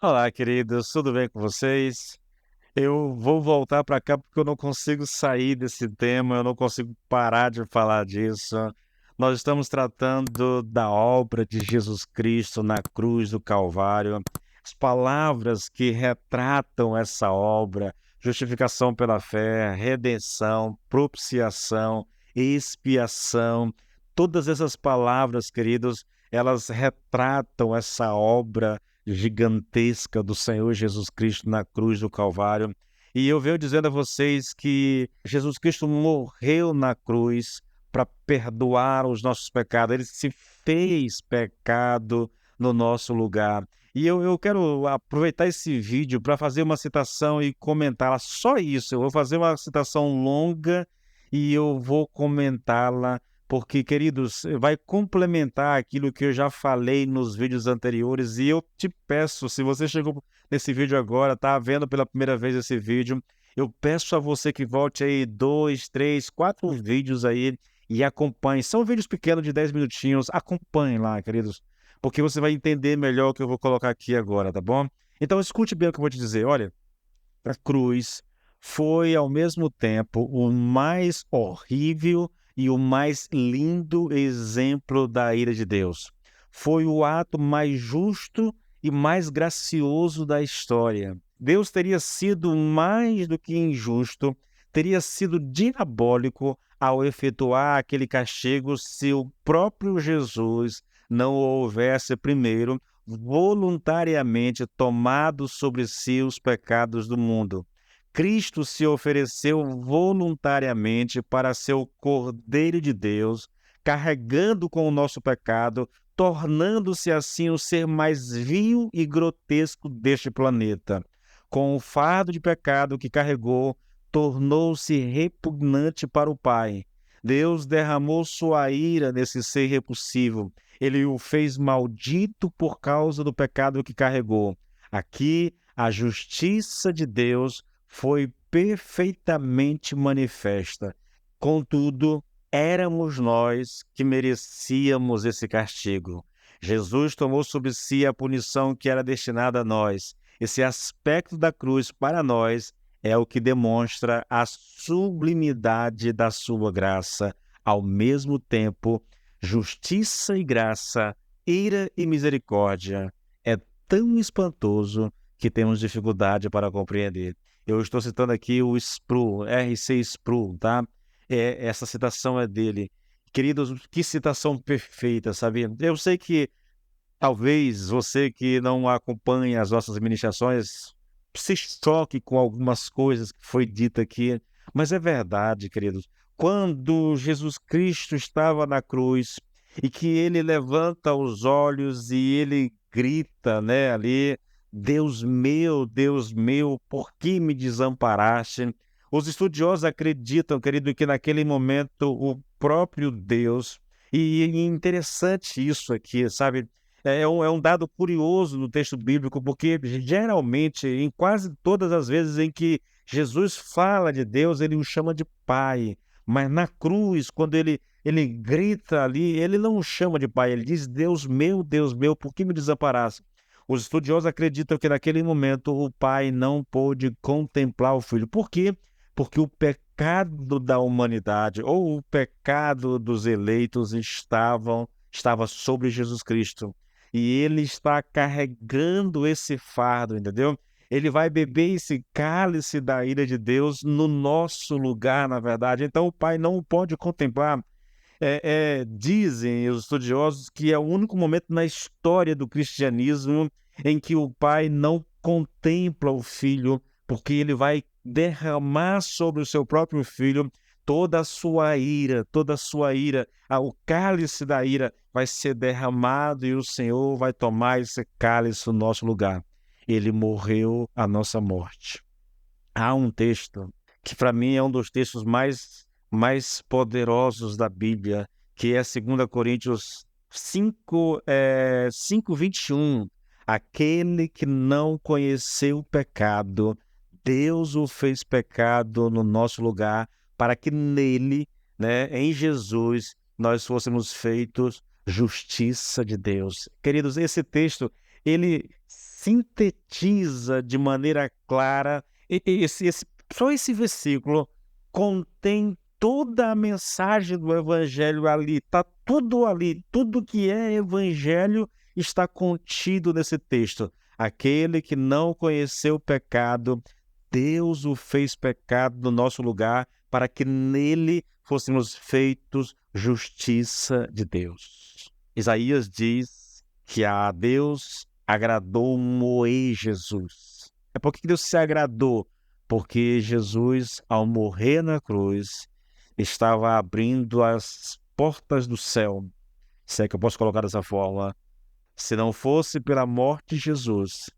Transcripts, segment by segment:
Olá, queridos, tudo bem com vocês? Eu vou voltar para cá porque eu não consigo sair desse tema, eu não consigo parar de falar disso. Nós estamos tratando da obra de Jesus Cristo na cruz do Calvário, as palavras que retratam essa obra: justificação pela fé, redenção, propiciação, expiação. Todas essas palavras, queridos, elas retratam essa obra gigantesca do Senhor Jesus Cristo na cruz do Calvário. E eu venho dizendo a vocês que Jesus Cristo morreu na cruz para perdoar os nossos pecados. Ele se fez pecado no nosso lugar. E eu quero aproveitar esse vídeo para fazer uma citação e comentá-la. Só isso. Eu vou fazer uma citação longa e eu vou comentá-la porque, queridos, vai complementar aquilo que eu já falei nos vídeos anteriores. E eu te peço, se você chegou nesse vídeo agora, tá vendo pela primeira vez esse vídeo, eu peço a você que volte aí 2, 3, 4 vídeos aí e acompanhe. São vídeos pequenos de 10 minutinhos, acompanhe lá, queridos, porque você vai entender melhor o que eu vou colocar aqui agora, tá bom? Então escute bem o que eu vou te dizer. Olha, a cruz foi ao mesmo tempo o mais horrível e o mais lindo exemplo da ira de Deus. Foi o ato mais justo e mais gracioso da história. Deus teria sido mais do que injusto, teria sido diabólico ao efetuar aquele castigo se o próprio Jesus não o houvesse primeiro voluntariamente tomado sobre si os pecados do mundo. Cristo se ofereceu voluntariamente para ser o Cordeiro de Deus, carregando com o nosso pecado, tornando-se assim o ser mais vil e grotesco deste planeta. Com o fardo de pecado que carregou, tornou-se repugnante para o Pai. Deus derramou sua ira nesse ser repulsivo. Ele o fez maldito por causa do pecado que carregou. Aqui, a justiça de Deus foi perfeitamente manifesta. Contudo, éramos nós que merecíamos esse castigo. Jesus tomou sobre si a punição que era destinada a nós. Esse aspecto da cruz, para nós, é o que demonstra a sublimidade da sua graça, ao mesmo tempo justiça e graça, ira e misericórdia. É tão espantoso que temos dificuldade para compreender. Eu estou citando aqui o Sproul, R.C. Sproul, tá? Essa citação é dele. Queridos, que citação perfeita, sabe? Eu sei que talvez você que não acompanha as nossas ministrações se choque com algumas coisas que foi dita aqui, mas é verdade, queridos. Quando Jesus Cristo estava na cruz e que ele levanta os olhos e ele grita, né, ali, Deus meu, por que me desamparaste? Os estudiosos acreditam, querido, que naquele momento o próprio Deus, e é interessante isso aqui, sabe? É um dado curioso no texto bíblico, porque geralmente, em quase todas as vezes em que Jesus fala de Deus, ele o chama de Pai. Mas na cruz, quando ele grita ali, ele não o chama de Pai, ele diz: Deus meu, por que me desamparaste? Os estudiosos acreditam que naquele momento o Pai não pôde contemplar o Filho. Por quê? Porque o pecado da humanidade, ou o pecado dos eleitos, estava sobre Jesus Cristo. E ele está carregando esse fardo, entendeu? Ele vai beber esse cálice da ira de Deus no nosso lugar, na verdade. Então o Pai não o pode contemplar. Dizem os estudiosos que é o único momento na história do cristianismo em que o Pai não contempla o Filho, porque ele vai derramar sobre o seu próprio Filho toda a sua ira, o cálice da ira vai ser derramado e o Senhor vai tomar esse cálice no nosso lugar. Ele morreu a nossa morte. Há um texto que para mim é um dos textos mais poderosos da Bíblia, que é 2 Coríntios 5:21. Aquele que não conheceu o pecado, Deus o fez pecado no nosso lugar, para que nele, né, em Jesus, nós fôssemos feitos justiça de Deus. Queridos, esse texto, ele sintetiza de maneira clara. Só esse versículo contém toda a mensagem do evangelho ali, está tudo ali, tudo que é evangelho está contido nesse texto. Aquele que não conheceu o pecado, Deus o fez pecado no nosso lugar, para que nele fôssemos feitos justiça de Deus. Isaías diz que a Deus agradou moer Jesus. É por que Deus se agradou? Porque Jesus, ao morrer na cruz, estava abrindo as portas do céu, se é que eu posso colocar dessa forma. Se não fosse pela morte de Jesus,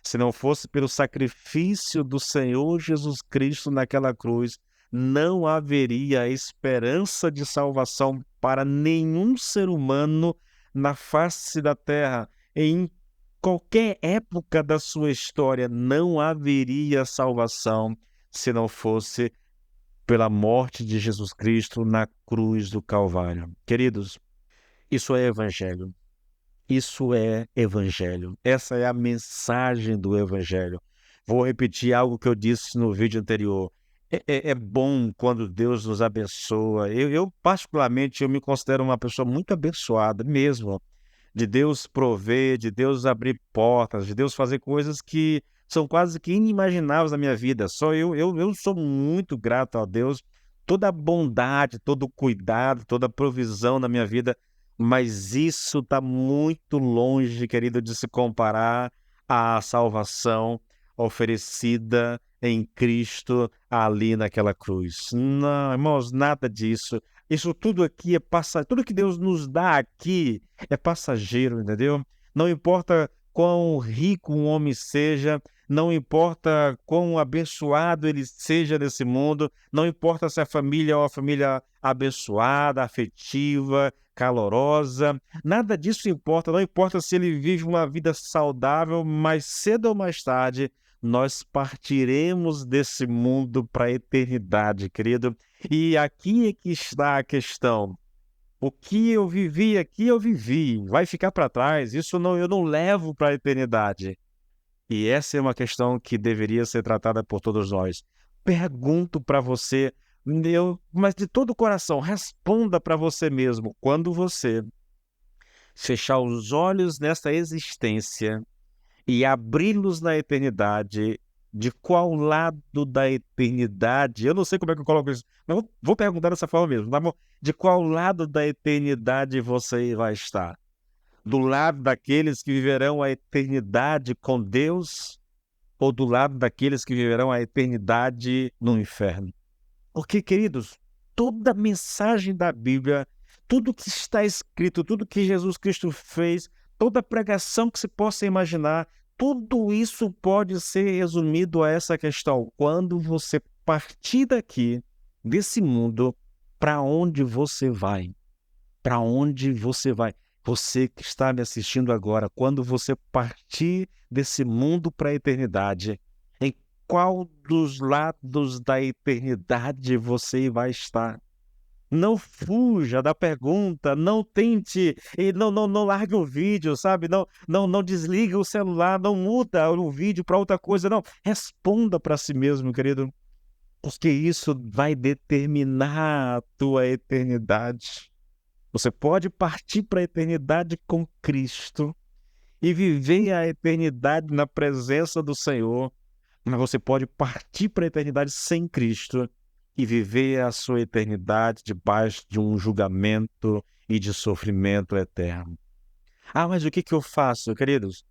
se não fosse pelo sacrifício do Senhor Jesus Cristo naquela cruz, não haveria esperança de salvação para nenhum ser humano na face da terra. Em qualquer época da sua história, não haveria salvação se não fosse pela morte de Jesus Cristo na cruz do Calvário. Queridos, isso é evangelho. Isso é evangelho. Essa é a mensagem do evangelho. Vou repetir algo que eu disse no vídeo anterior. É bom quando Deus nos abençoa. Particularmente, eu me considero uma pessoa muito abençoada mesmo. De Deus prover, de Deus abrir portas, de Deus fazer coisas que são quase que inimagináveis na minha vida. Só eu sou muito grato a Deus. Toda a bondade, todo o cuidado, toda a provisão na minha vida, mas isso está muito longe, querido, de se comparar à salvação oferecida em Cristo ali naquela cruz. Não, irmãos, nada disso. Isso tudo aqui é passageiro. Tudo que Deus nos dá aqui é passageiro, entendeu? Não importa quão rico um homem seja, não importa quão abençoado ele seja nesse mundo, não importa se a família é uma família abençoada, afetiva, calorosa, nada disso importa. Não importa se ele vive uma vida saudável, mas cedo ou mais tarde nós partiremos desse mundo para a eternidade, querido. E aqui é que está a questão. O que eu vivi aqui, eu vivi. Vai ficar para trás. Isso não, eu não levo para a eternidade. E essa é uma questão que deveria ser tratada por todos nós. Pergunto para você, mas de todo o coração, responda para você mesmo. Quando você fechar os olhos nesta existência e abri-los na eternidade, de qual lado da eternidade, eu não sei como é que eu coloco isso, mas vou perguntar dessa forma mesmo, tá bom? De qual lado da eternidade você vai estar? Do lado daqueles que viverão a eternidade com Deus ou do lado daqueles que viverão a eternidade no inferno? Porque, queridos, toda mensagem da Bíblia, tudo que está escrito, tudo que Jesus Cristo fez, toda pregação que se possa imaginar, tudo isso pode ser resumido a essa questão. Quando você partir daqui, desse mundo, para onde você vai? Para onde você vai? Você que está me assistindo agora, quando você partir desse mundo para a eternidade, em qual dos lados da eternidade você vai estar? Não fuja da pergunta, não tente, e não largue o vídeo, sabe? Não desligue o celular, não muda o vídeo para outra coisa, não. Responda para si mesmo, querido, porque isso vai determinar a tua eternidade. Você pode partir para a eternidade com Cristo e viver a eternidade na presença do Senhor, mas você pode partir para a eternidade sem Cristo e viver a sua eternidade debaixo de um julgamento e de sofrimento eterno. Ah, mas o que eu faço, queridos?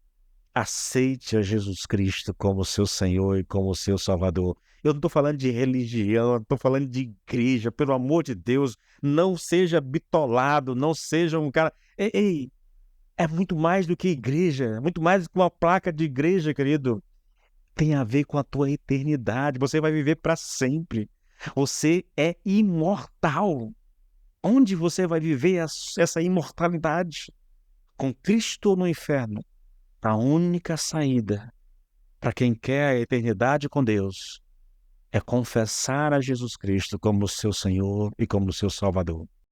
Aceite a Jesus Cristo como seu Senhor e como seu Salvador. Eu não estou falando de religião, estou falando de igreja. Pelo amor de Deus, não seja bitolado, não seja um cara... Ei, é muito mais do que igreja, é muito mais do que uma placa de igreja, querido. Tem a ver com a tua eternidade. Você vai viver para sempre. Você é imortal. Onde você vai viver essa imortalidade? Com Cristo no inferno. A única saída para quem quer a eternidade com Deus é confessar a Jesus Cristo como seu Senhor e como seu Salvador.